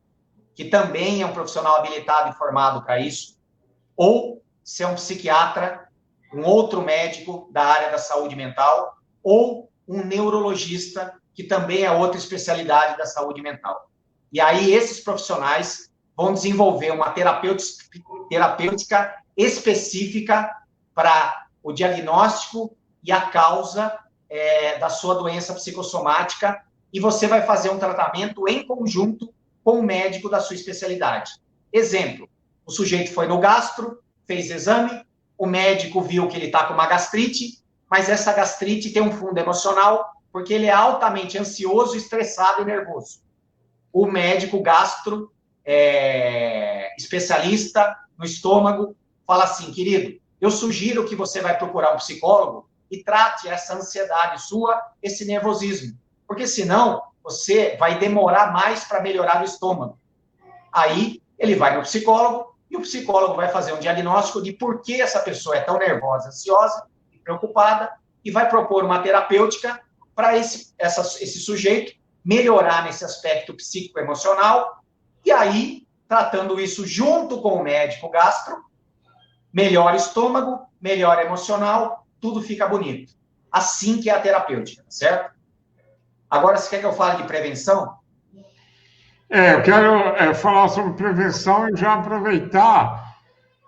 que também é um profissional habilitado e formado para isso, ou se é um psiquiatra, um outro médico da área da saúde mental, ou um neurologista, que também é outra especialidade da saúde mental. E aí esses profissionais vão desenvolver uma terapêutica específica para o diagnóstico e a causa da sua doença psicossomática, e você vai fazer um tratamento em conjunto com o médico da sua especialidade. Exemplo, o sujeito foi no gastro, fez exame, o médico viu que ele está com uma gastrite, mas essa gastrite tem um fundo emocional, porque ele é altamente ansioso, estressado e nervoso. O médico gastro, especialista no estômago, fala assim, querido, eu sugiro que você vai procurar um psicólogo e trate essa ansiedade sua, esse nervosismo, porque senão você vai demorar mais para melhorar o estômago. Aí ele vai no psicólogo e o psicólogo vai fazer um diagnóstico de por que essa pessoa é tão nervosa, ansiosa e preocupada, e vai propor uma terapêutica para esse sujeito melhorar nesse aspecto psicoemocional, e aí, tratando isso junto com o médico gastro, melhora estômago, melhora emocional, tudo fica bonito. Assim que é a terapêutica, certo? Agora, você quer que eu fale de prevenção? Eu quero falar sobre prevenção e já aproveitar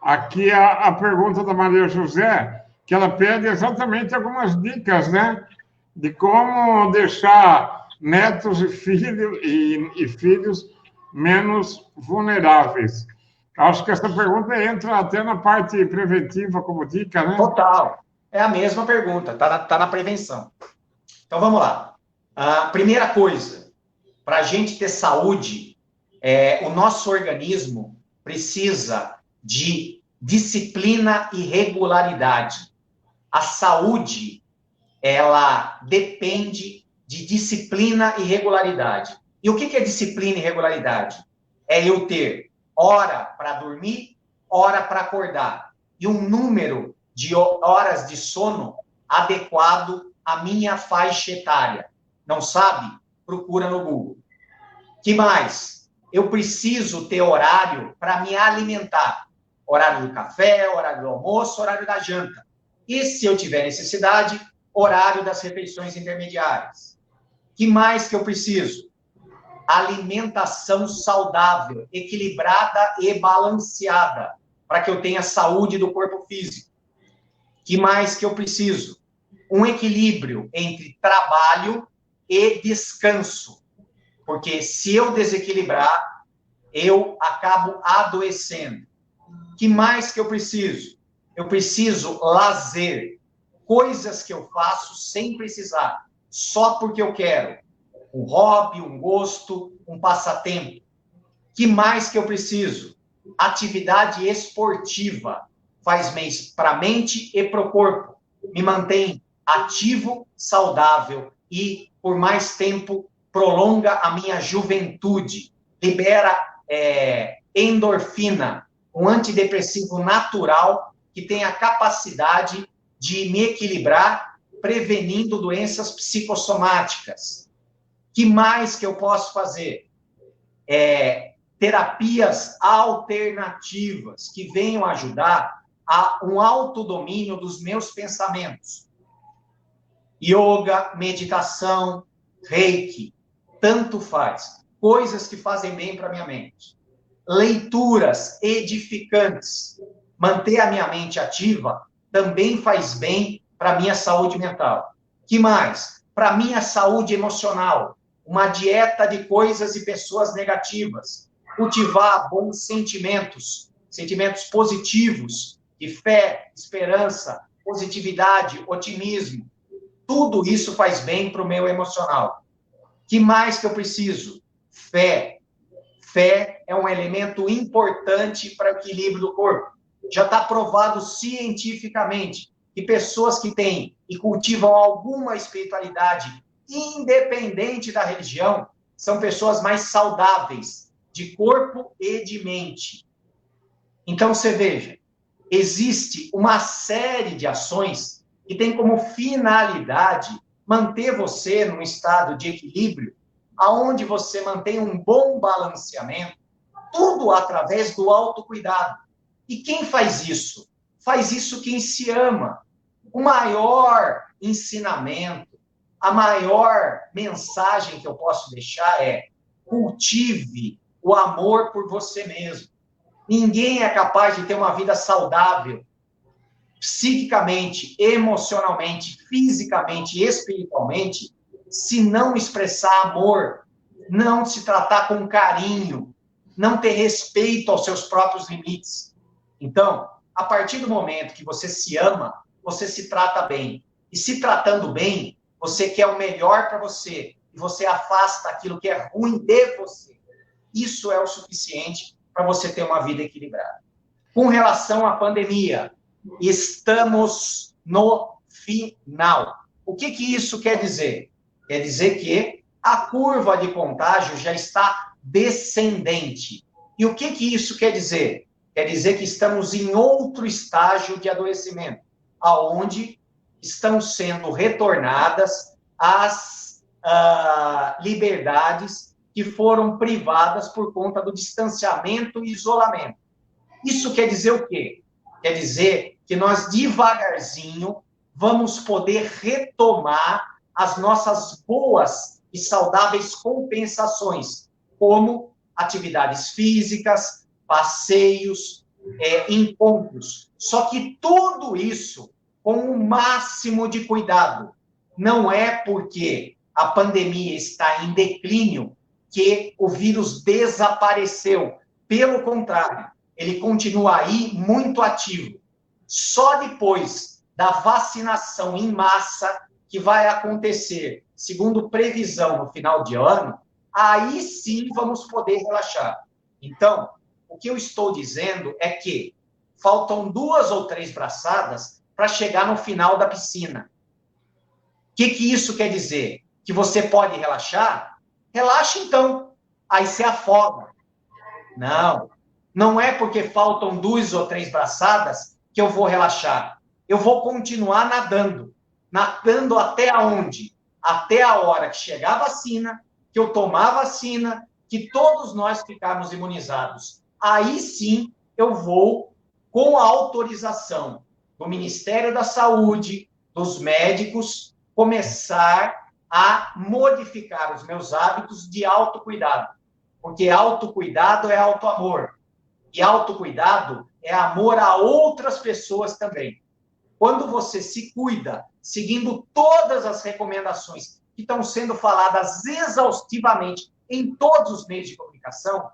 aqui a pergunta da Maria José, que ela pede exatamente algumas dicas, né? De como deixar netos e filhos menos vulneráveis. Acho que essa pergunta entra até na parte preventiva, como dica, né? Total. É a mesma pergunta, tá na prevenção. Então, vamos lá. A primeira coisa, para a gente ter saúde, o nosso organismo precisa de disciplina e regularidade. A saúde, ela depende de disciplina e regularidade. E o que é disciplina e regularidade? É eu ter hora para dormir, hora para acordar. E um número de horas de sono adequado à minha faixa etária. Não sabe? Procura no Google. Que mais? Eu preciso ter horário para me alimentar. Horário do café, horário do almoço, horário da janta. E, se eu tiver necessidade, horário das refeições intermediárias. Que mais que eu preciso? Alimentação saudável, equilibrada e balanceada, para que eu tenha saúde do corpo físico. Que mais que eu preciso? Um equilíbrio entre trabalho e descanso. Porque se eu desequilibrar, eu acabo adoecendo. Que mais que eu preciso? Eu preciso lazer, coisas que eu faço sem precisar, só porque eu quero. Um hobby, um gosto, um passatempo. Que mais que eu preciso? Atividade esportiva. Faz bem para a mente e para o corpo. Me mantém ativo, saudável e, por mais tempo, prolonga a minha juventude. Libera endorfina, um antidepressivo natural que tem a capacidade de me equilibrar, prevenindo doenças psicossomáticas. Que mais que eu posso fazer? Terapias alternativas que venham ajudar a um autodomínio dos meus pensamentos. Yoga, meditação, reiki, tanto faz. Coisas que fazem bem para a minha mente. Leituras edificantes. Manter a minha mente ativa também faz bem para a minha saúde mental. Que mais? Para a minha saúde emocional. Uma dieta de coisas e pessoas negativas. Cultivar bons sentimentos, sentimentos positivos, de fé, esperança, positividade, otimismo. Tudo isso faz bem para o meu emocional. Que mais que eu preciso? Fé. Fé é um elemento importante para o equilíbrio do corpo. Já está provado cientificamente que pessoas que têm e cultivam alguma espiritualidade, independente da religião, são pessoas mais saudáveis, de corpo e de mente. Então, você veja, existe uma série de ações que tem como finalidade manter você num estado de equilíbrio, aonde você mantém um bom balanceamento, tudo através do autocuidado. E quem faz isso? Faz isso quem se ama. O maior ensinamento, a maior mensagem que eu posso deixar é: cultive o amor por você mesmo. Ninguém é capaz de ter uma vida saudável, psiquicamente, emocionalmente, fisicamente e espiritualmente, se não expressar amor, não se tratar com carinho, não ter respeito aos seus próprios limites. Então, a partir do momento que você se ama, você se trata bem. E se tratando bem, você quer o melhor para você. E você afasta aquilo que é ruim de você. Isso é o suficiente para você ter uma vida equilibrada. Com relação à pandemia, estamos no final. O que isso quer dizer? Quer dizer que a curva de contágio já está descendente. E o que isso quer dizer? Quer dizer que estamos em outro estágio de adoecimento, aonde estão sendo retornadas as liberdades que foram privadas por conta do distanciamento e isolamento. Isso quer dizer o quê? Quer dizer que nós, devagarzinho, vamos poder retomar as nossas boas e saudáveis compensações, como atividades físicas, passeios, encontros. Só que tudo isso com o máximo de cuidado. Não é porque a pandemia está em declínio que o vírus desapareceu. Pelo contrário, ele continua aí muito ativo. Só depois da vacinação em massa, que vai acontecer, segundo previsão, no final de ano, aí sim vamos poder relaxar. Então, o que eu estou dizendo é que faltam 2 ou 3 braçadas para chegar no final da piscina. O que isso quer dizer? Que você pode relaxar? Relaxa então, aí você afoga. Não, não é porque faltam 2 ou 3 braçadas que eu vou relaxar. Eu vou continuar nadando. Nadando até aonde? Até a hora que chegar a vacina, que eu tomar a vacina, que todos nós ficarmos imunizados. Aí sim eu vou, com a autorização do Ministério da Saúde, dos médicos, começar a modificar os meus hábitos de autocuidado. Porque autocuidado é autoamor. E autocuidado é amor a outras pessoas também. Quando você se cuida, seguindo todas as recomendações que estão sendo faladas exaustivamente em todos os meios de comunicação,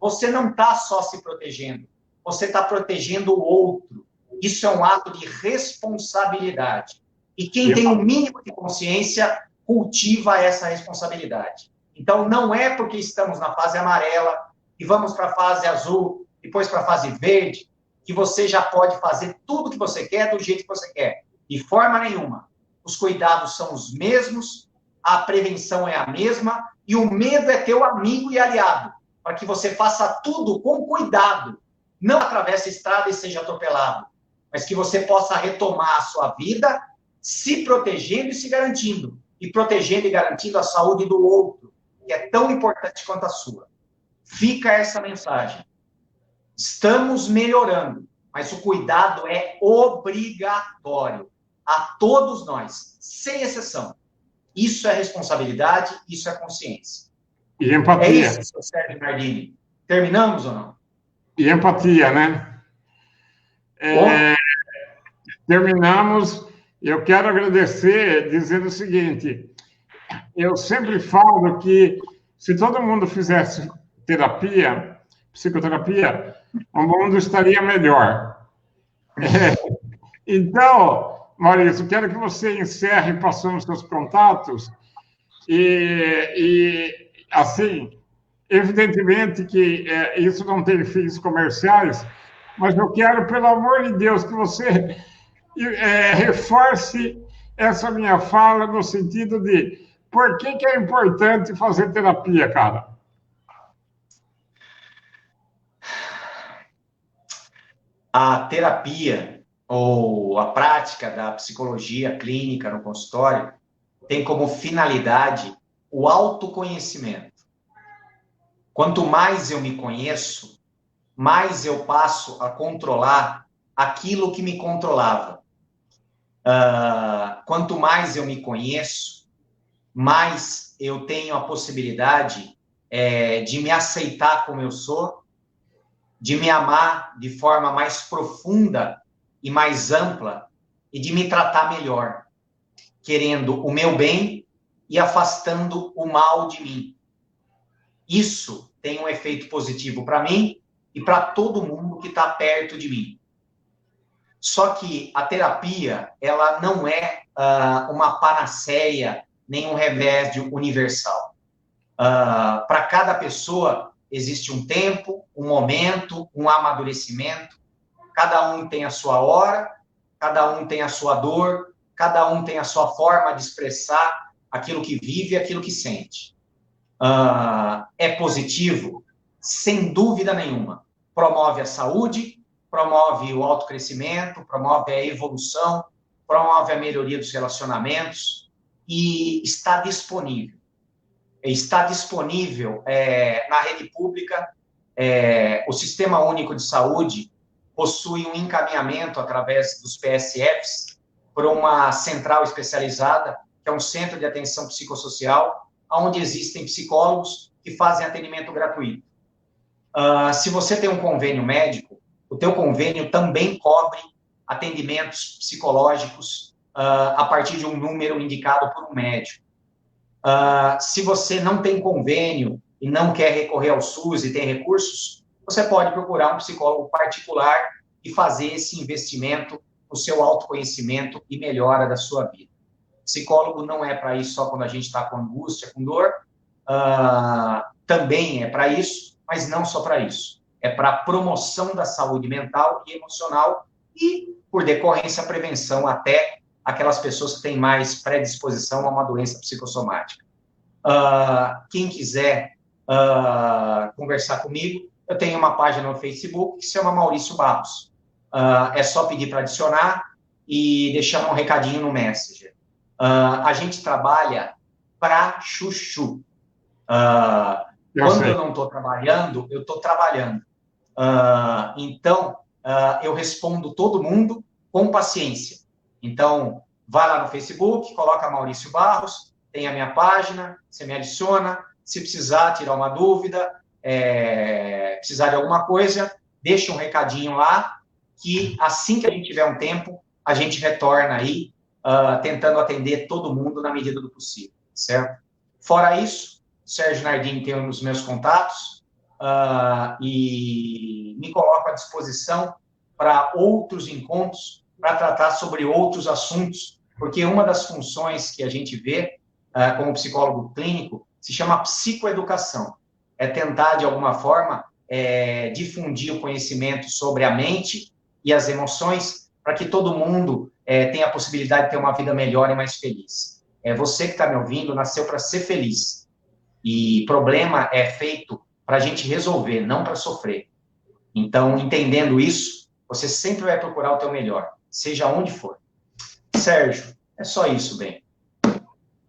você não está só se protegendo, você está protegendo o outro. Isso é um ato de responsabilidade. E quem tem o mínimo de consciência cultiva essa responsabilidade. Então, não é porque estamos na fase amarela e vamos para a fase azul, depois para a fase verde, que você já pode fazer tudo que você quer do jeito que você quer. De forma nenhuma. Os cuidados são os mesmos, a prevenção é a mesma, e o medo é teu amigo e aliado, para que você faça tudo com cuidado. Não atravesse a estrada e seja atropelado, mas que você possa retomar a sua vida se protegendo e se garantindo. E protegendo e garantindo a saúde do outro, que é tão importante quanto a sua. Fica essa mensagem. Estamos melhorando, mas o cuidado é obrigatório a todos nós, sem exceção. Isso é responsabilidade, isso é consciência. E empatia. É isso, seu Sérgio Nardini. Terminamos ou não? E empatia, né? Terminamos. Eu quero agradecer dizendo o seguinte: eu sempre falo que se todo mundo fizesse terapia, psicoterapia, o mundo estaria melhor. Então, Maurício, quero que você encerre passando os seus contatos e assim, evidentemente que isso não tem fins comerciais, mas eu quero, pelo amor de Deus, que você reforce essa minha fala no sentido de por que é importante fazer terapia, cara? A terapia ou a prática da psicologia clínica no consultório tem como finalidade o autoconhecimento. Quanto mais eu me conheço, mais eu passo a controlar aquilo que me controlava. Quanto mais eu me conheço, mais eu tenho a possibilidade de me aceitar como eu sou, de me amar de forma mais profunda e mais ampla e de me tratar melhor, querendo o meu bem e afastando o mal de mim. Isso tem um efeito positivo para mim e para todo mundo que está perto de mim. Só que a terapia, ela não é uma panaceia, nem um remédio universal. Para cada pessoa existe um tempo, um momento, um amadurecimento. Cada um tem a sua hora, cada um tem a sua dor, cada um tem a sua forma de expressar aquilo que vive e aquilo que sente. É positivo? Sem dúvida nenhuma. Promove a saúde, promove o autocrescimento, promove a evolução, promove a melhoria dos relacionamentos e está disponível. Está disponível na rede pública. O Sistema Único de Saúde possui um encaminhamento através dos PSFs para uma central especializada, que é um centro de atenção psicossocial, onde existem psicólogos que fazem atendimento gratuito. Se você tem um convênio médico, o teu convênio também cobre atendimentos psicológicos a partir de um número indicado por um médico. Se você não tem convênio e não quer recorrer ao SUS e tem recursos, você pode procurar um psicólogo particular e fazer esse investimento no seu autoconhecimento e melhora da sua vida. Psicólogo não é para isso só quando a gente está com angústia, com dor, também é para isso, mas não só para isso. É para a promoção da saúde mental e emocional e, por decorrência, a prevenção até aquelas pessoas que têm mais predisposição a uma doença psicossomática. Quem quiser conversar comigo, eu tenho uma página no Facebook que se chama Maurício Barros. É só pedir para adicionar e deixar um recadinho no Messenger. A gente trabalha para chuchu. Quando eu não estou trabalhando, eu estou trabalhando. Então, eu respondo todo mundo com paciência. Então, vai lá no Facebook, coloca Maurício Barros, tem a minha página, você me adiciona. Se precisar tirar uma dúvida, precisar de alguma coisa, deixa um recadinho lá, que assim que a gente tiver um tempo, a gente retorna aí, tentando atender todo mundo na medida do possível, certo? Fora isso, Sérgio Nardini tem os meus contatos e me coloco à disposição para outros encontros, para tratar sobre outros assuntos, porque uma das funções que a gente vê como psicólogo clínico se chama psicoeducação. É tentar, de alguma forma, difundir o conhecimento sobre a mente e as emoções para que todo mundo tenha a possibilidade de ter uma vida melhor e mais feliz. Você que está me ouvindo nasceu para ser feliz. E problema é feito para a gente resolver, não para sofrer. Então, entendendo isso, você sempre vai procurar o teu melhor, seja onde for. Sérgio, é só isso, bem.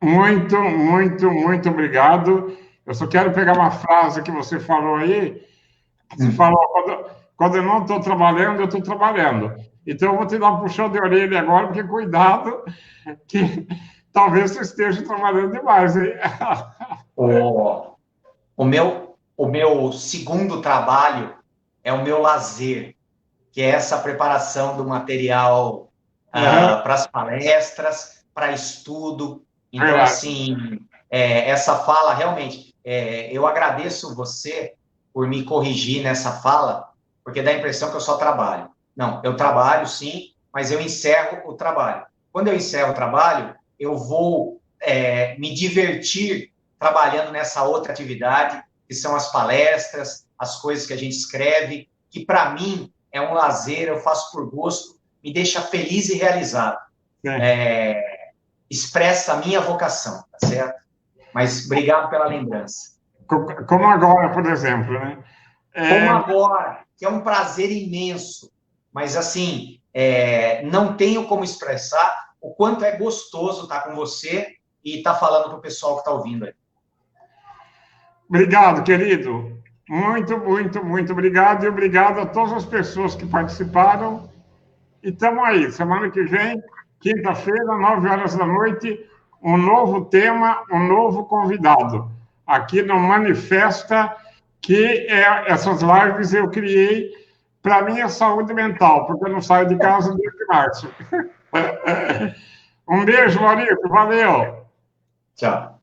Muito, muito, muito obrigado. Eu só quero pegar uma frase que você falou aí. Você falou, quando eu não estou trabalhando, eu estou trabalhando. Então, eu vou te dar um puxão de orelha agora, porque cuidado, que talvez você esteja trabalhando demais, hein? O meu segundo trabalho é o meu lazer, que é essa preparação do material para as palestras, para estudo. Então, assim, essa fala, realmente, eu agradeço você por me corrigir nessa fala, porque dá a impressão que eu só trabalho. Não, eu trabalho, sim, mas eu encerro o trabalho. Quando eu encerro o trabalho, eu vou me divertir trabalhando nessa outra atividade, que são as palestras, as coisas que a gente escreve, que para mim é um lazer, eu faço por gosto, me deixa feliz e realizado. Expressa a minha vocação, tá certo? Mas obrigado pela lembrança. Como agora, por exemplo, né? Como agora, que é um prazer imenso, mas assim, não tenho como expressar o quanto é gostoso estar com você e estar falando para o pessoal que está ouvindo aí. Obrigado, querido. Muito, muito, muito obrigado. E obrigado a todas as pessoas que participaram. E estamos aí. Semana que vem, quinta-feira, 9 horas da noite, um novo tema, um novo convidado. Aqui no Manifesta, que essas lives eu criei para minha saúde mental, porque eu não saio de casa desde março. Um beijo, Maurício. Valeu. Tchau.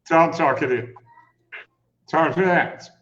Tchau, tchau, querido. Tchau, gente.